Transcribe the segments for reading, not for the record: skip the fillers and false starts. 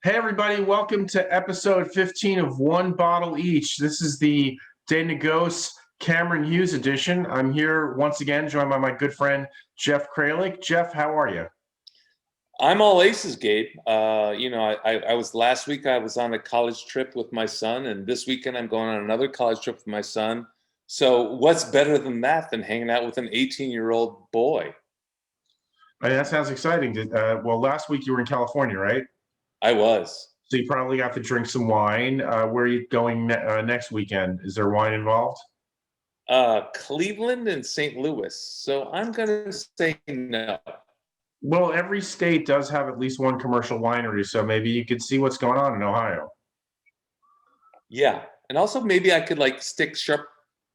Hey, everybody, welcome to episode 15 of One Bottle Each. This is the De Négoce Cameron Hughes edition. I'm here once again, joined by my good friend, Jeff Kralik. Jeff, how are you? I'm all aces, Gabe. I was last week. I was on a college trip with my son, and this weekend I'm going on another college trip with my son. So, what's better than that than hanging out with an 18-year-old boy? That sounds exciting. Well, last week you were in California, right? I was So you probably got to drink some wine. Where are you going next weekend? Is there wine involved? Cleveland and St. Louis. So I'm gonna say no. Well, every state does have at least one commercial winery, so maybe you could see what's going on in Ohio. Yeah, and also maybe I could like stick sharp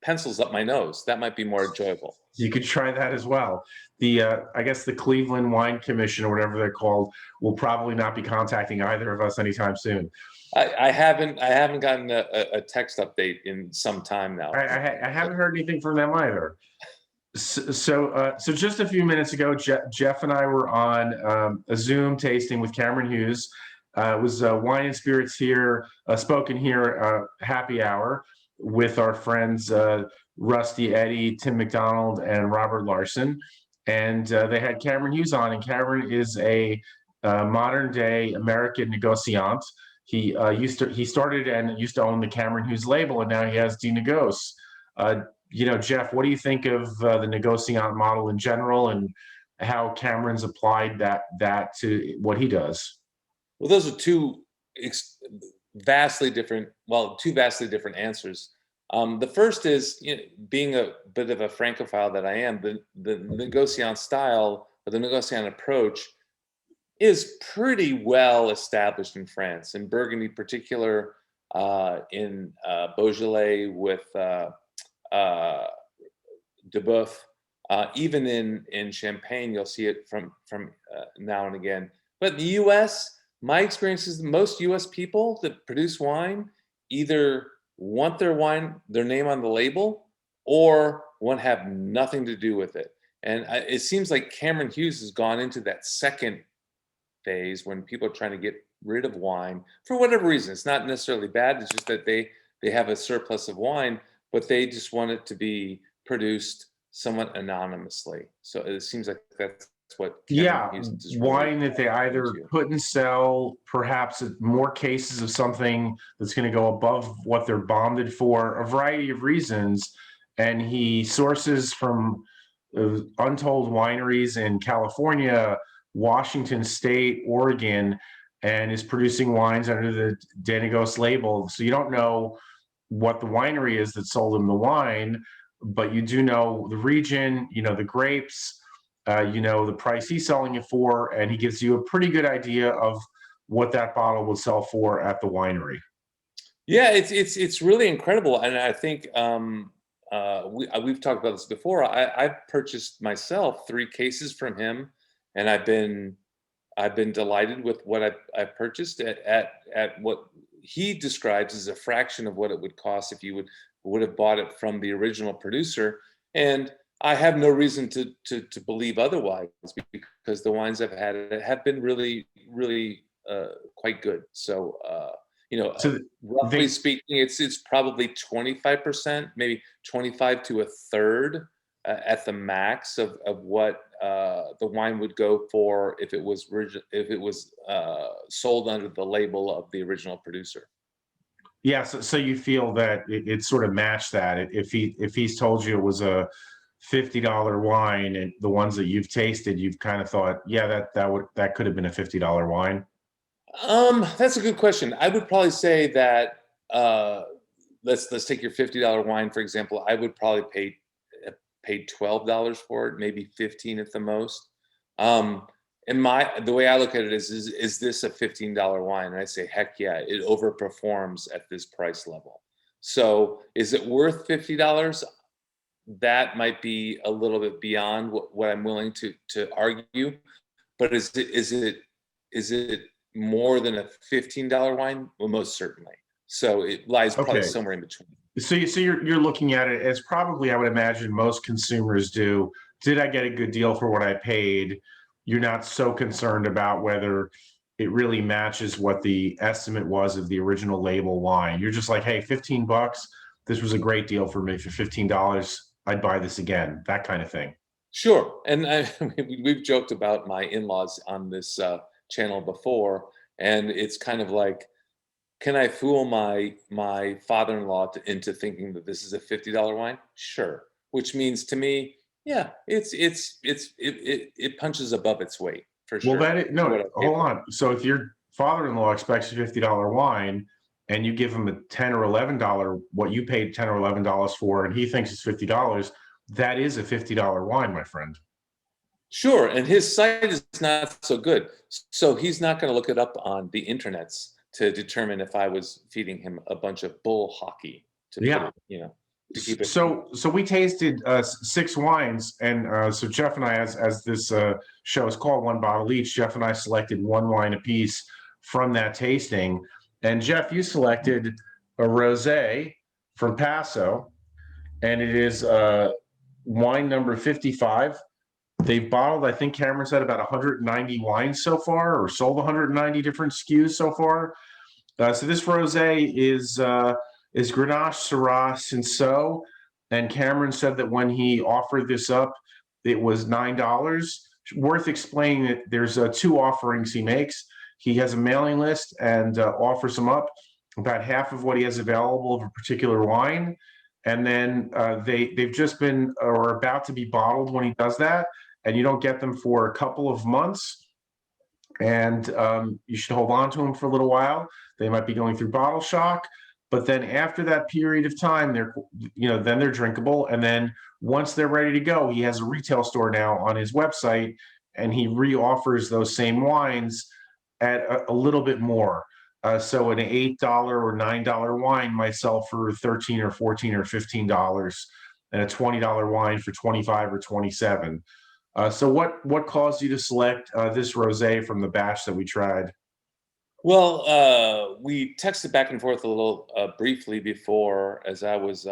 pencils up my nose. That might be more enjoyable. You could try that as well. I guess the Cleveland Wine Commission or whatever they're called will probably not be contacting either of us anytime soon. I haven't gotten a text update in some time now. I haven't heard anything from them either. So just a few minutes ago, Jeff and I were on a Zoom tasting with Cameron Hughes. It was wine and spirits here, spoken here, happy hour with our friends Rusty Eddy, Tim McDonald, and Robert Larson. And they had Cameron Hughes on, and Cameron is a modern day American negociant. He started and used to own the Cameron Hughes label, and now he has De Négoce. Jeff, what do you think of the negociant model in general, and how Cameron's applied that to what he does? Well, those are vastly different. Well, two vastly different answers. The first is, being a bit of a francophile that I am, the negociant style or the negociant approach is pretty well established in France, in Burgundy, particular, in Beaujolais with Deboeuf. Even in Champagne, you'll see it from now and again. But in the U.S., my experience is most U.S. people that produce wine either want their name on the label, or want to have nothing to do with it. And it seems like Cameron Hughes has gone into that second phase when people are trying to get rid of wine for whatever reason. It's not necessarily bad. It's just that they have a surplus of wine, but they just want it to be produced somewhat anonymously. So it seems like that's what Cameron Hughes is wine really that they either put and sell, perhaps more cases of something that's going to go above what they're bonded for, a variety of reasons. And he sources from untold wineries in California, Washington State, Oregon, and is producing wines under the De Négoce label. So you don't know what the winery is that sold him the wine, but you do know the region, the grapes, the price he's selling it for, and he gives you a pretty good idea of what that bottle will sell for at the winery. Yeah, it's really incredible, and I think we've talked about this before. I've purchased myself 3 cases from him, and I've been delighted with what I've purchased at what he describes as a fraction of what it would cost if you would have bought it from the original producer. And I have no reason to believe otherwise, because the wines I've had have been really, really quite good. So, roughly speaking, it's probably 25%, maybe 25 to a third at the max of what the wine would go for if it was sold under the label of the original producer. Yeah, so you feel that it sort of matched that. If he's told you it was a $50 wine, and the ones that you've tasted, you've kind of thought, yeah, that could have been a $50 wine. That's a good question. I would probably say that let's take your $50 wine, for example. I would probably paid $12 for it, maybe 15 at the most. And the way I look at it is this a $15 wine? And I say, heck yeah, it overperforms at this price level. So is it worth $50? That might be a little bit beyond what I'm willing to argue. But is it more than a $15 wine? Well, most certainly. So it lies probably somewhere in between. So you're looking at it as probably, I would imagine, most consumers do. Did I get a good deal for what I paid? You're not so concerned about whether it really matches what the estimate was of the original label wine. You're just like, hey, $15. This was a great deal for me. For $15, I'd buy this again. That kind of thing. Sure. And we've joked about my in-laws on this channel before, and it's kind of like, can I fool my father-in-law into thinking that this is a $50 wine? Sure. Which means to me, yeah, it punches above its weight for Well, sure. For what no, I paid hold for it. on. So if your father-in-law expects a $50 wine and you give him a 10 or $11, what you paid 10 or $11 for, and he thinks it's $50, that is a $50 wine, my friend. Sure, and his site is not so good, so he's not going to look it up on the internets to determine if I was feeding him a bunch of bull hockey to put Yeah. it, to keep it. So we tasted 6 wines, and so Jeff and I, as this show is called One Bottle Each, Jeff and I selected 1 wine apiece from that tasting. And Jeff, you selected a rosé from Paso, and it is wine number 55. They've bottled, I think Cameron said, about 190 wines so far, or sold 190 different SKUs so far. So this rosé is Grenache, Syrah, Cinsault, and Cameron said that when he offered this up, it was $9. Worth explaining that there's 2 offerings he makes. He has a mailing list and offers them up about half of what he has available of a particular wine, and then they've just been or about to be bottled when he does that, and you don't get them for a couple of months, and you should hold on to them for a little while. They might be going through bottle shock, but then after that period of time, then they're drinkable. And then once they're ready to go, he has a retail store now on his website, and he re-offers those same wines at a little bit more. So an $8 or $9 wine might sell for $13 or $14 or $15, and a $20 wine for $25 or $27. So what caused you to select this rosé from the batch that we tried? Well, we texted back and forth a little briefly before, as I was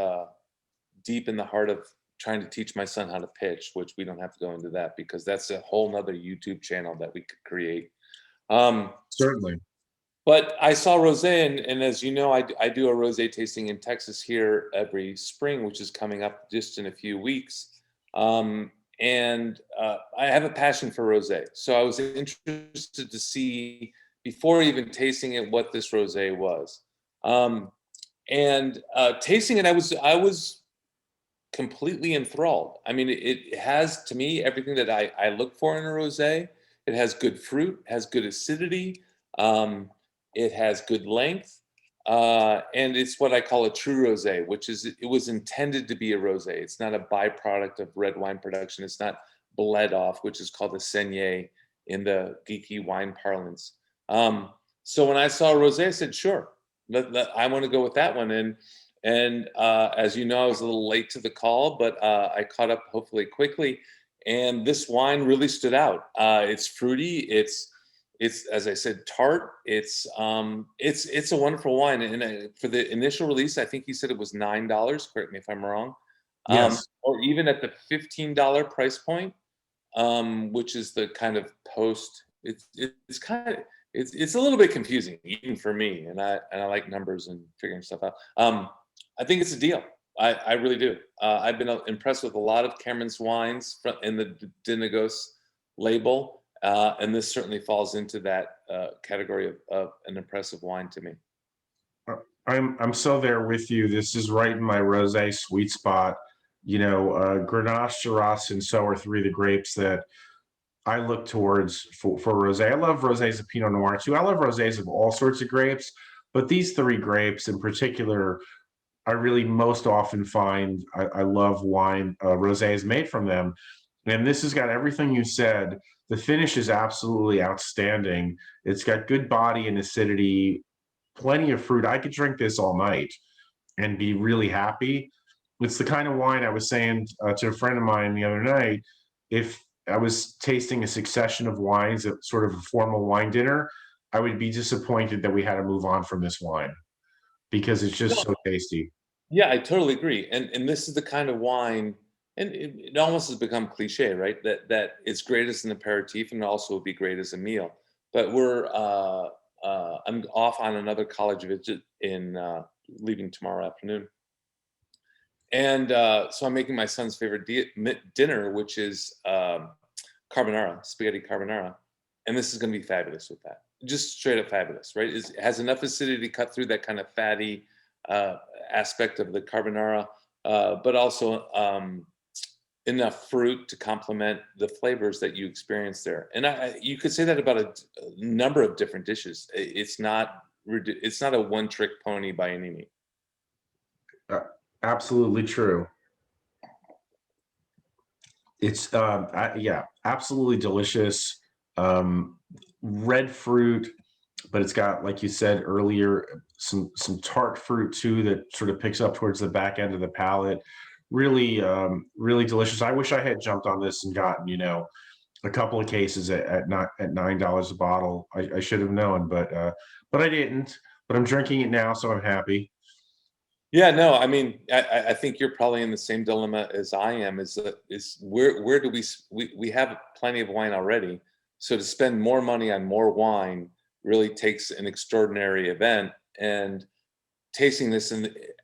deep in the heart of trying to teach my son how to pitch, which we don't have to go into that because that's a whole nother YouTube channel that we could create. Certainly. But I saw rosé, and as you know, I do a rosé tasting in Texas here every spring, which is coming up just in a few weeks. And I have a passion for rosé, so I was interested to see before even tasting it what this rosé was. And tasting it, I was completely enthralled. I mean, it has to me everything that I look for in a rosé. It has good fruit, has good acidity. It has good length, and it's what I call a true rosé, which is it was intended to be a rosé. It's not a byproduct of red wine production. It's not bled off, which is called a saignée in the geeky wine parlance. So when I saw a rosé, I said, sure, I want to go with that one. And as you know, I was a little late to the call, but I caught up hopefully quickly. And this wine really stood out. It's fruity. It's as I said, tart. It's a wonderful wine. And for the initial release, I think he said it was $9. Correct me if I'm wrong. Yes. Or even at the $15 price point, which is the kind of post. It's kind of it's a little bit confusing even for me, and I like numbers and figuring stuff out. I think it's a deal. I really do. I've been impressed with a lot of Cameron's wines in the Négoce label. And this certainly falls into that category of an impressive wine to me. I'm so there with you. This is right in my rosé sweet spot. Grenache, Shiraz, and so are 3 of the grapes that I look towards for rosé. I love rosés of Pinot Noir too. I love rosés of all sorts of grapes, but these 3 grapes in particular, I really most often find I love wine rosés made from them. And this has got everything you said. The finish is absolutely outstanding. It's got good body and acidity, plenty of fruit. I could drink this all night and be really happy. It's the kind of wine I was saying to a friend of mine the other night. If I was tasting a succession of wines at sort of a formal wine dinner, I would be disappointed that we had to move on from this wine because it's just so tasty. Yeah, I totally agree. And this is the kind of wine, and it almost has become cliche, right? That it's great as an aperitif and also would be great as a meal. but I'm off on another college visit in leaving tomorrow afternoon. And so I'm making my son's favorite dinner, which is carbonara, spaghetti carbonara. And this is going to be fabulous with that. Just straight up fabulous, right? It has enough acidity to cut through that kind of fatty aspect of the carbonara, but also enough fruit to complement the flavors that you experience there. And you could say that about a number of different dishes. It's not a one-trick pony by any means. Absolutely true. It's yeah, absolutely delicious. Red fruit, but it's got, like you said earlier, some tart fruit too that sort of picks up towards the back end of the palate. Really, really delicious. I wish I had jumped on this and gotten, a couple of cases at $9 a bottle. I should have known, but I didn't. But I'm drinking it now, so I'm happy. Yeah, no, I mean, I think you're probably in the same dilemma as I am. Is where do we have plenty of wine already? So to spend more money on more wine really takes an extraordinary event. And tasting this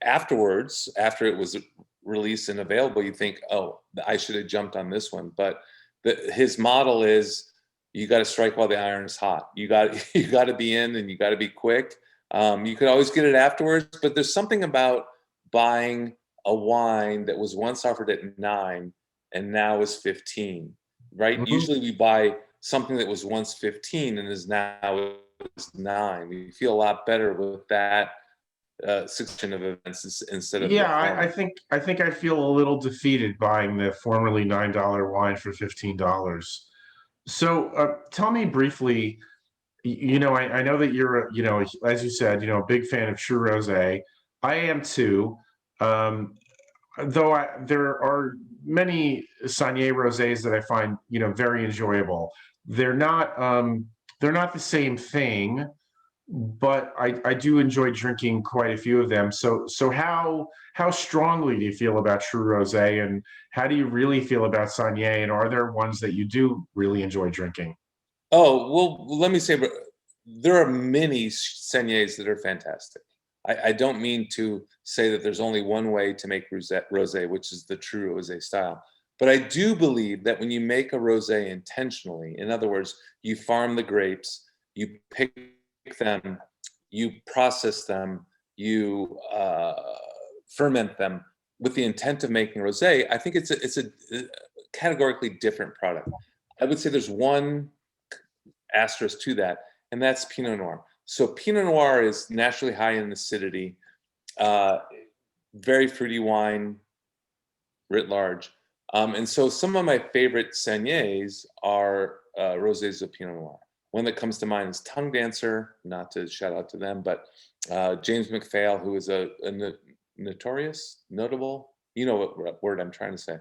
afterwards, after it was released and available, you think, oh, I should have jumped on this one. But his model is, you got to strike while the iron is hot. You got to be in, and you got to be quick. You could always get it afterwards, but there's something about buying a wine that was once offered at 9 and now is 15, right? Mhm. Usually we buy something that was once 15 and is now 9. We feel a lot better with that succession of events instead of Yeah, the former. I think I feel a little defeated buying the formerly $9 wine for $15. So tell me briefly, I know that you're, as you said, a big fan of true rosé. I am too. Um, though there are many saignée rosés that I find, very enjoyable. They're not, they're not the same thing, but I do enjoy drinking quite a few of them. So how strongly do you feel about true rosé, and how do you really feel about saignée? And are there ones that you do really enjoy drinking? Oh, well, let me say, there are many saignés that are fantastic. I don't mean to say that there's only one way to make rosé, which is the true rosé style. But I do believe that when you make a rosé intentionally, in other words, you farm the grapes, you pick them, you process them, you ferment them with the intent of making rosé, I think it's a categorically different product. I would say there's one asterisk to that, and that's Pinot Noir. So Pinot Noir is naturally high in acidity, very fruity wine writ large. And so some of my favorite saignés are rosés of Pinot Noir. One that comes to mind is Tongue Dancer, not to shout out to them, but James McPhail, who is a notable, you know what word I'm trying to say,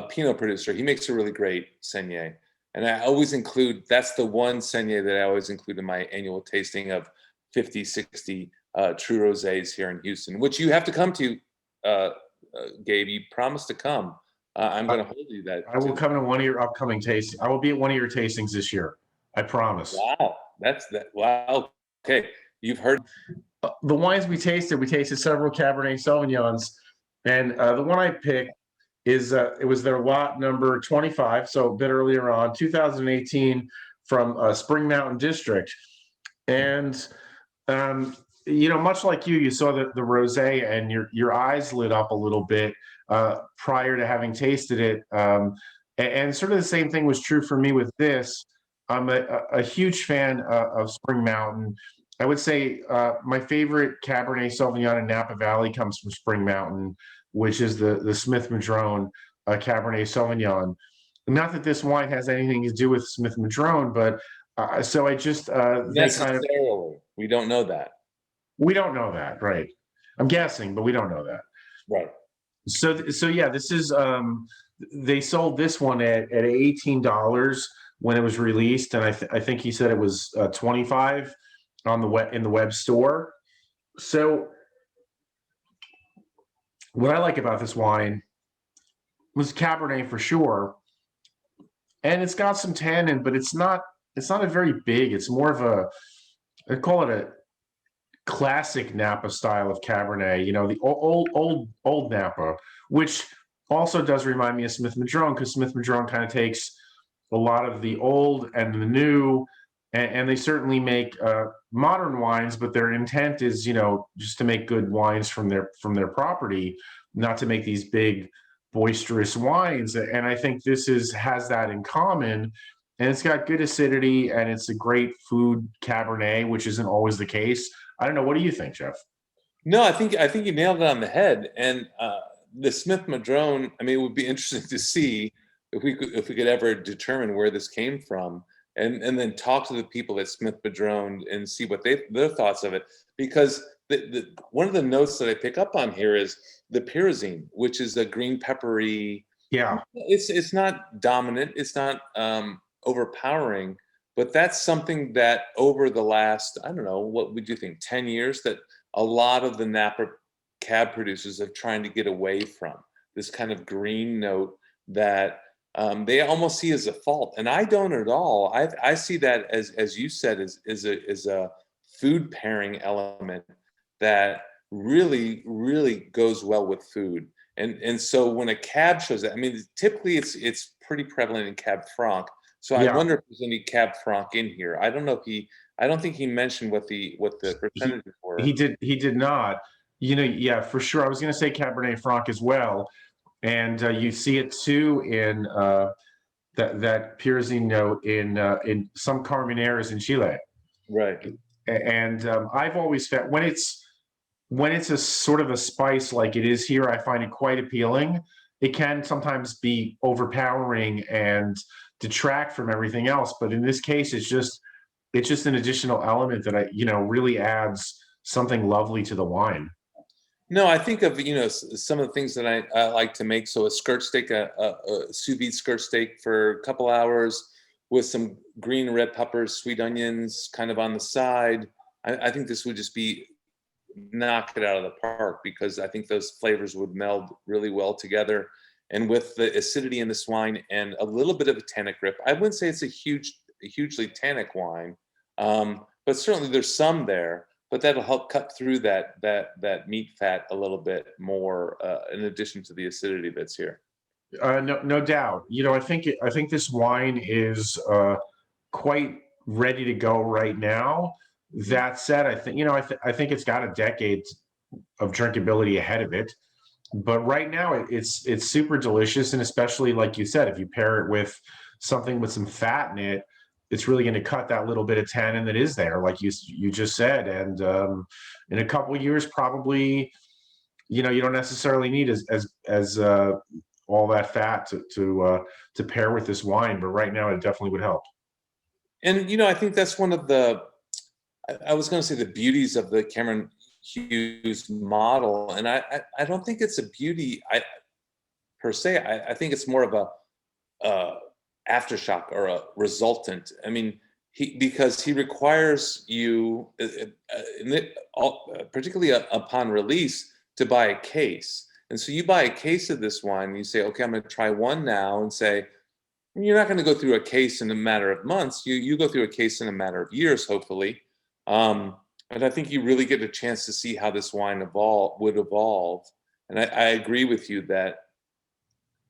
Pinot producer. He makes a really great saignée. And I always include, that's the one saignée that I always include in my annual tasting of 50, 60 true rosés here in Houston, which you have to come to, Gabe. You promised to come. I'm going to hold you that. I will come to one of your upcoming tastings. I will be at one of your tastings this year. I promise. Wow, that's that. Wow. Okay, you've heard. The wines we tasted several Cabernet Sauvignons, and the one I picked is it was their lot number 25, so a bit earlier on, 2018, from Spring Mountain District. And much like you saw the rosé, and your eyes lit up a little bit prior to having tasted it. And sort of the same thing was true for me with this. I'm a huge fan of Spring Mountain. I would say my favorite Cabernet Sauvignon in Napa Valley comes from Spring Mountain, which is the Smith Madrone Cabernet Sauvignon. Not that this wine has anything to do with Smith Madrone, but so I just Necessarily, we don't know that. We don't know that, right? I'm guessing, but we don't know that. Right. So yeah, this is they sold this one at $18 when it was released, and I think he said it was 25 on the web in the web store. So what I like about this wine was Cabernet for sure, and it's got some tannin, but it's not it's not a very big. It's more of a, I call it a classic Napa style of Cabernet. You know, the old Napa, which also does remind me of Smith Madrone, because Smith Madrone kind of takes a lot of the old and the new, and they certainly make modern wines, but their intent is, you know, just to make good wines from their property, not to make these big boisterous wines. And I think this is has that in common. And it's got good acidity, and it's a great food Cabernet, which isn't always the case. I don't know. What do you think, Jeff? No, I think you nailed it on the head. And the Smith Madrone, I mean, it would be interesting to see if we could ever determine where this came from, and then talk to the people at Smith Madrone and see what their thoughts of it. Because one of the notes that I pick up on here is the pyrazine, which is a green peppery. Yeah. It's not dominant. It's not overpowering. But that's something that over the last, I don't know, what would you think, 10 years, that a lot of the Napa cab producers are trying to get away from this kind of green note that they almost see as a fault. And I don't at all. I see that as you said, as a food pairing element that really goes well with food. And so when a cab shows that, I mean, typically it's pretty prevalent in Cab Franc. So I Yeah. wonder if there's any Cab Franc in here. I don't know if I don't think he mentioned what the He percentages were. he did not. You know, yeah, for sure. I was going to say Cabernet Franc as well, and you see it too in that pyrazine note in some Carmeneras in Chile. Right. And I've always found when it's a sort of a spice like it is here, I find it quite appealing. It can sometimes be overpowering and detract from everything else, but in this case, it's just an additional element that really adds something lovely to the wine. No, I think of, some of the things that I like to make. So a skirt steak, a sous vide skirt steak for a couple hours with some green and red peppers, sweet onions kind of on the side. I think this would just be knock it out of the park, because I think those flavors would meld really well together. And with the acidity in this wine and a little bit of a tannic grip, I wouldn't say it's a hugely tannic wine, but certainly there's some there. But that'll help cut through that meat fat a little bit more, in addition to the acidity that's here. No doubt. I think this wine is quite ready to go right now. That said, I think it's got a decade of drinkability ahead of it. But right now, it's super delicious, and especially like you said, if you pair it with something with some fat in it, it's really going to cut that little bit of tannin that is there, like you just said. And in a couple of years, probably, you don't necessarily need as all that fat to pair with this wine. But right now, it definitely would help. And I think that's one of the, I was going to say, the beauties of the Cameron Hughes model. And I don't think it's a beauty per se. I think it's more of a aftershock or a resultant. I mean, because he requires you, particularly upon release, to buy a case. And so you buy a case of this wine, and you say, okay, I'm going to try one now, and say, you're not going to go through a case in a matter of months. You go through a case in a matter of years, hopefully. And I think you really get a chance to see how this wine would evolve. And I agree with you that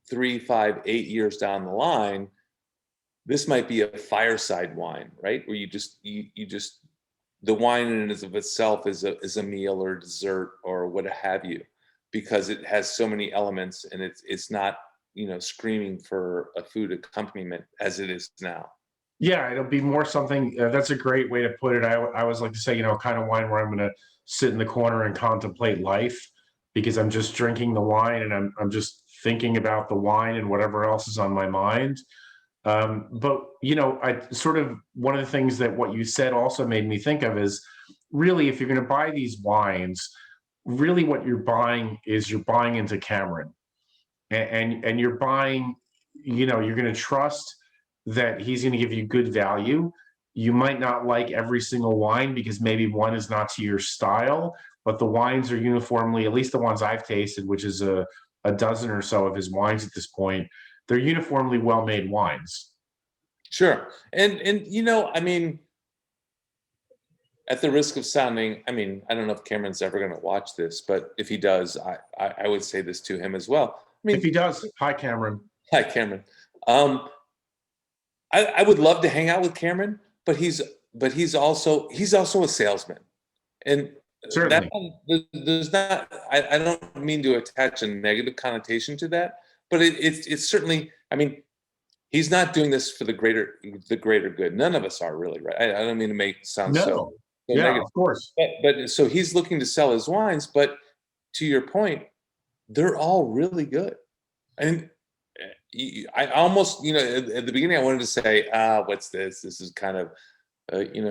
3, 5, 8 years down the line, this might be a fireside wine, right? Where you just the wine in and of itself is a meal or dessert or what have you, because it has so many elements, and it's not screaming for a food accompaniment as it is now. Yeah, it'll be more something. That's a great way to put it. I always like to say, kind of wine where I'm going to sit in the corner and contemplate life, because I'm just drinking the wine, and I'm just thinking about the wine and whatever else is on my mind. But I sort of, one of the things that what you said also made me think of is, really, if you're going to buy these wines, really what you're buying is you're buying into Cameron, and you're buying, you're going to trust that he's going to give you good value. You might not like every single wine because maybe one is not to your style, but the wines are uniformly, at least the ones I've tasted, which is a dozen or so of his wines at this point, they're uniformly well-made wines. Sure. And I mean, at the risk of sounding, I mean, I don't know if Cameron's ever going to watch this, but if he does, I would say this to him as well. I If mean, he does, hi, Cameron. hi, Cameron. I would love to hang out with Cameron, but he's also a salesman, and that Certainly. there's not. I don't mean to attach a negative connotation to that, but it's certainly. I mean, he's not doing this for the greater good. None of us are really, right? I don't mean to make it sound No. so Yeah, negative, of course. but so he's looking to sell his wines, but to your point, they're all really good. And I almost, at the beginning, I wanted to say, what's this? This is kind of,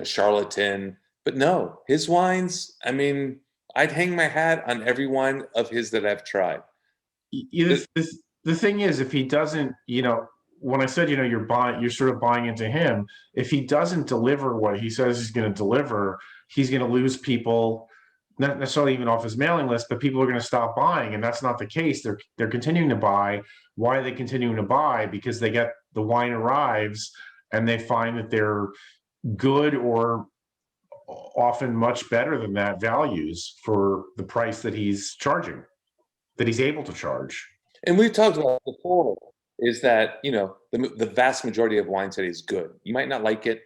charlatan. But no, his wines, I mean, I'd hang my hat on every wine of his that I've tried. The thing is, if he doesn't, when I said, you're sort of buying into him. If he doesn't deliver what he says he's going to deliver, he's going to lose people, not necessarily even off his mailing list, but people are going to stop buying, and that's not the case. They're continuing to buy. Why are they continuing to buy? Because the wine arrives, and they find that they're good, or often much better than that values for the price that he's charging, that he's able to charge. And we've talked about before is that, the vast majority of wine today is good. You might not like it.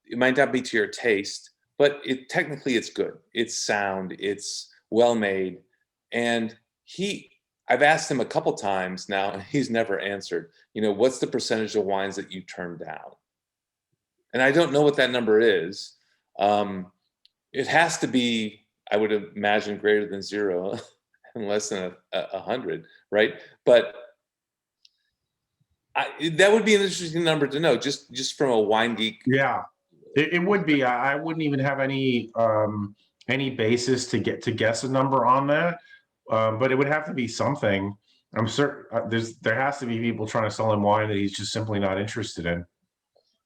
It might not be to your taste, but technically it's good. It's sound. It's well made. And I've asked him a couple times now, and he's never answered, what's the percentage of wines that you turn down? And I don't know what that number is. It has to be, I would imagine, greater than zero and less than 100, right? But that would be an interesting number to know, just from a wine geek. Yeah, it would be. I wouldn't even have any basis to guess a number on that, but it would have to be something. I'm certain there has to be people trying to sell him wine that he's just simply not interested in.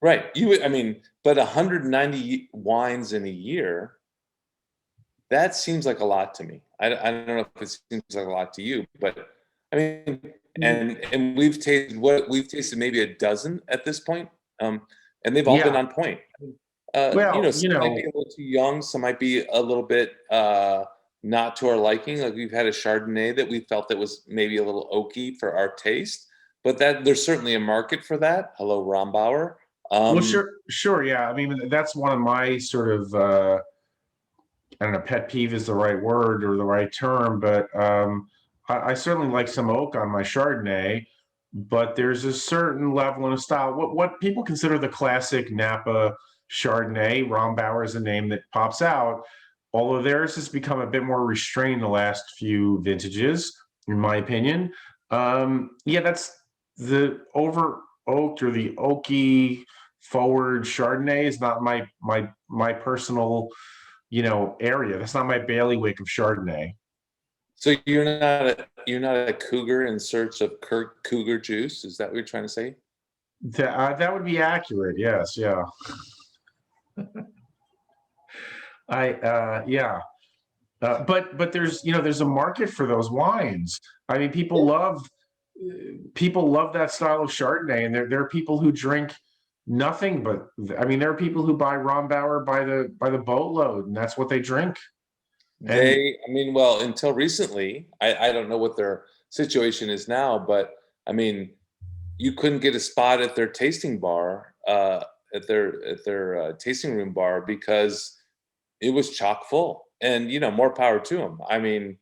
Right. I mean, but 190 wines in a year, that seems like a lot to me. I don't know if it seems like a lot to you, but I mean, and we've tasted maybe a dozen at this point, and they've all been on point. Well, some might be a little too young, some might be a little bit not to our liking. Like we've had a Chardonnay that we felt that was maybe a little oaky for our taste, but that there's certainly a market for that. Hello, Rombauer. well, sure, yeah. I mean, that's one of my sort of I don't know, pet peeve is the right word or the right term, but I certainly like some oak on my Chardonnay, but there's a certain level and a style. What people consider the classic Napa Chardonnay, Rombauer is a name that pops out, although theirs has become a bit more restrained the last few vintages, in my opinion. Yeah, that's the over oaked or the oaky forward Chardonnay is not my personal area. That's not my bailiwick of Chardonnay. So you're not a cougar in search of cougar juice. Is that what you're trying to say? That would be accurate. Yes, yeah. Yeah. But there's a market for those wines. I mean, people love that style of Chardonnay, and there are people who drink nothing but. I mean, there are people who buy Rombauer by the boatload, and that's what they drink. And I mean, well, until recently, I don't know what their situation is now, but I mean, you couldn't get a spot at their tasting bar, at their tasting room bar because it was chock full. And more power to them. I mean,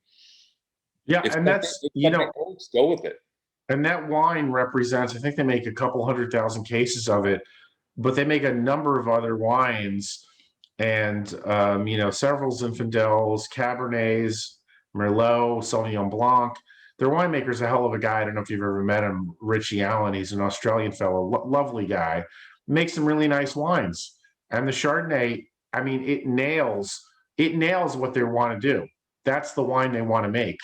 yeah, if and that's something works, go with it. and that wine represents. I think they make a couple 100,000 cases of it, but they make a number of other wines, and several Zinfandels, Cabernets, Merlot, Sauvignon Blanc. Their winemaker's a hell of a guy. I don't know if you've ever met him, Richie Allen. He's an Australian fellow, lovely guy. Makes some really nice wines, and the Chardonnay. I mean, it nails what they want to do. That's the wine they want to make,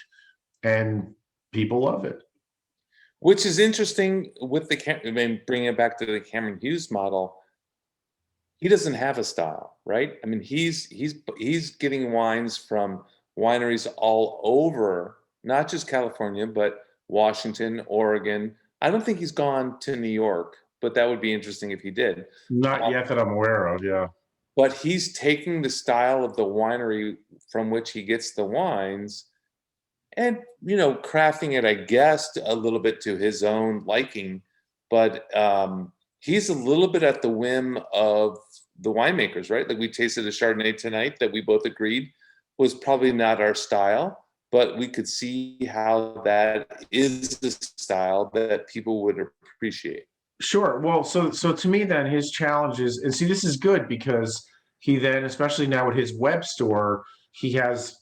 and people love it. Which is interesting with I mean, bringing it back to the Cameron Hughes model. He doesn't have a style, right? I mean, he's getting wines from wineries all over, not just California, but Washington, Oregon. I don't think he's gone to New York but that would be interesting if he did. Not yet that I'm aware of. Yeah. But he's taking the style of the winery from which he gets the wines and, crafting it, I guess, a little bit to his own liking. But he's a little bit at the whim of the winemakers, right? Like we tasted a Chardonnay tonight that we both agreed was probably not our style, but we could see how that is the style that people would appreciate. Sure. Well, so to me then his challenge is, and see, this is good because he then, especially now with his web store, he has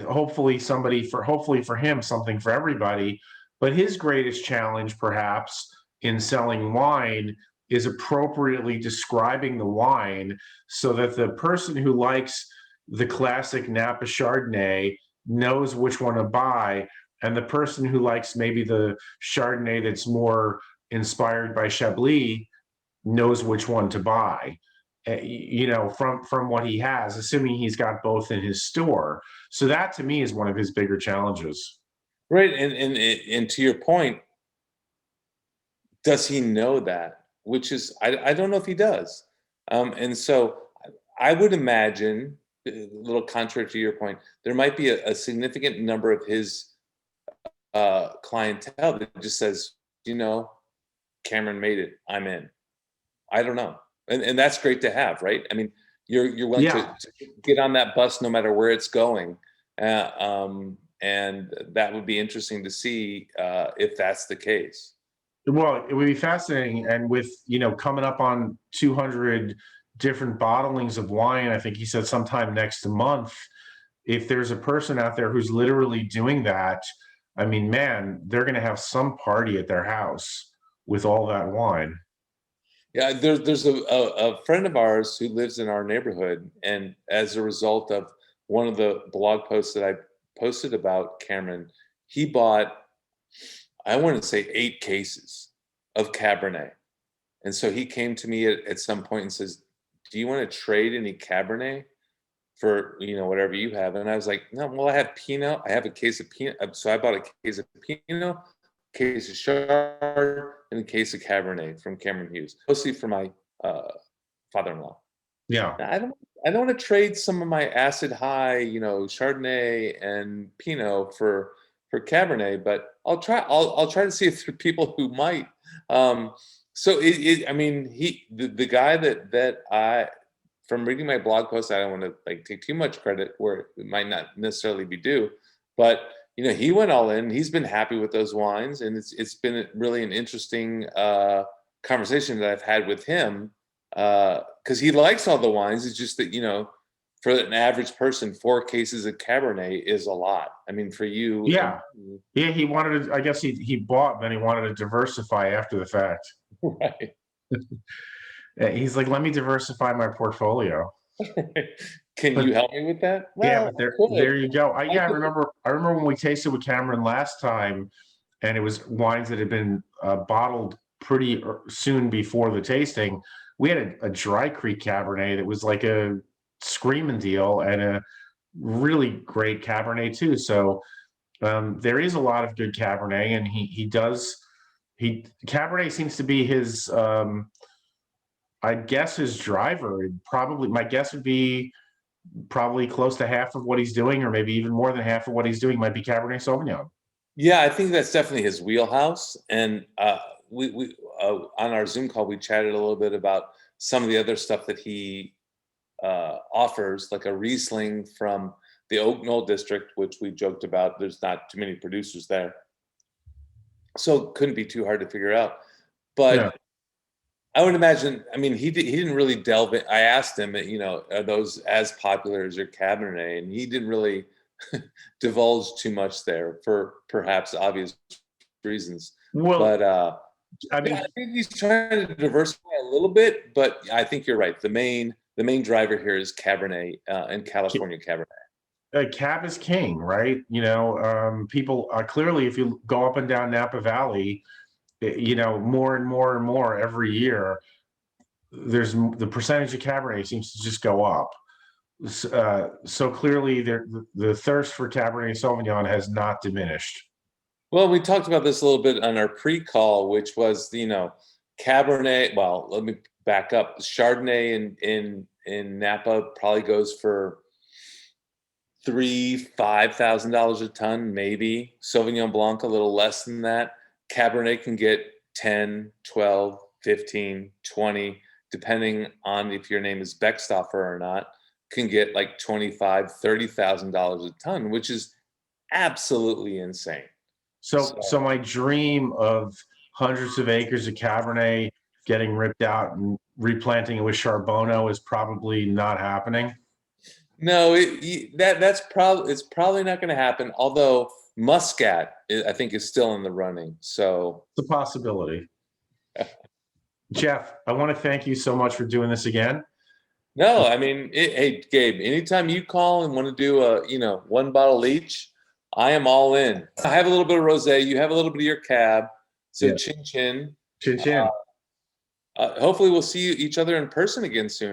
hopefully for him something for everybody. But his greatest challenge, perhaps, in selling wine is appropriately describing the wine so that the person who likes the classic Napa Chardonnay knows which one to buy, and the person who likes maybe the Chardonnay that's more inspired by Chablis knows which one to buy, from what he has, assuming he's got both in his store. So that to me is one of his bigger challenges. Right. And to your point, does he know that? Which is, I don't know if he does. And so I would imagine, a little contrary to your point, there might be a significant number of his clientele that just says, Cameron made it, I'm in. I don't know. And that's great to have, right? I mean, you're willing to get on that bus no matter where it's going. And that would be interesting to see if that's the case. Well, it would be fascinating. And with, coming up on 200 different bottlings of wine, I think he said sometime next month, if there's a person out there who's literally doing that, I mean, man, they're going to have some party at their house with all that wine. Yeah, there's a friend of ours who lives in our neighborhood, and as a result of one of the blog posts that I posted about Cameron, he bought, I want to say 8 cases of Cabernet. And so he came to me at some point and says, do you want to trade any Cabernet for, whatever you have? And I was like, no, well, I have Pinot. I have a case of Pinot. So I bought a case of Pinot, case of Chard, and a case of Cabernet from Cameron Hughes, mostly for my father-in-law. Yeah. Now, I don't want to trade some of my acid high, Chardonnay and Pinot for Cabernet, but I'll try to see if there are people who might. So I mean, the guy that I, from reading my blog post, I don't want to take too much credit where it might not necessarily be due, but he went all in. He's been happy with those wines, and it's been really an interesting conversation that I've had with him because he likes all the wines. It's just that for an average person, 4 cases of Cabernet is a lot. I mean, for you, yeah, he wanted to. I guess he bought, then he wanted to diversify after the fact. Right. He's like, let me diversify my portfolio. Can you help me with that? Well, yeah, but there you go. I remember when we tasted with Cameron last time, and it was wines that had been bottled pretty soon before the tasting. We had a Dry Creek Cabernet that was like a screaming deal, and a really great Cabernet too. So there is a lot of good Cabernet, and Cabernet seems to be his, I guess, his driver. Probably, my guess would be probably close to half of what he's doing, or maybe even more than half of what he's doing might be Cabernet Sauvignon. Yeah, I think that's definitely his wheelhouse. And we on our Zoom call, we chatted a little bit about some of the other stuff that he offers, like a Riesling from the Oak Knoll district, which we joked about. There's not too many producers there, so it couldn't be too hard to figure out. But yeah. I would imagine, I mean, he didn't really delve in. I asked him, are those as popular as your Cabernet? And he didn't really divulge too much there for perhaps obvious reasons. Well, but I think he's trying to diversify a little bit, but I think you're right. The main driver here is Cabernet and California Cabernet. Cab is king, right? People clearly, if you go up and down Napa Valley, more and more and more every year, the percentage of Cabernet seems to just go up. So clearly, the thirst for Cabernet Sauvignon has not diminished. Well, we talked about this a little bit on our pre-call, which was, Cabernet. Well, let me back up. Chardonnay in Napa probably goes for $5,000 a ton, maybe. Sauvignon Blanc a little less than that. Cabernet can get 10, 12, 15, 20, depending on if your name is Beckstoffer or not, can get like $25,000, $30,000 a ton, which is absolutely insane. So my dream of hundreds of acres of Cabernet getting ripped out and replanting it with Charbonneau is probably not happening. No, it's probably not going to happen. Although Muscat, I think, is still in the running. So It's a possibility. Jeff, I want to thank you so much for doing this again. no, I mean, hey, Gabe, anytime you call and want to do a, one bottle each, I am all in. I have a little bit of rosé. You have a little bit of your cab. So Yeah. chin chin. Chin chin. Hopefully we'll see each other in person again soon.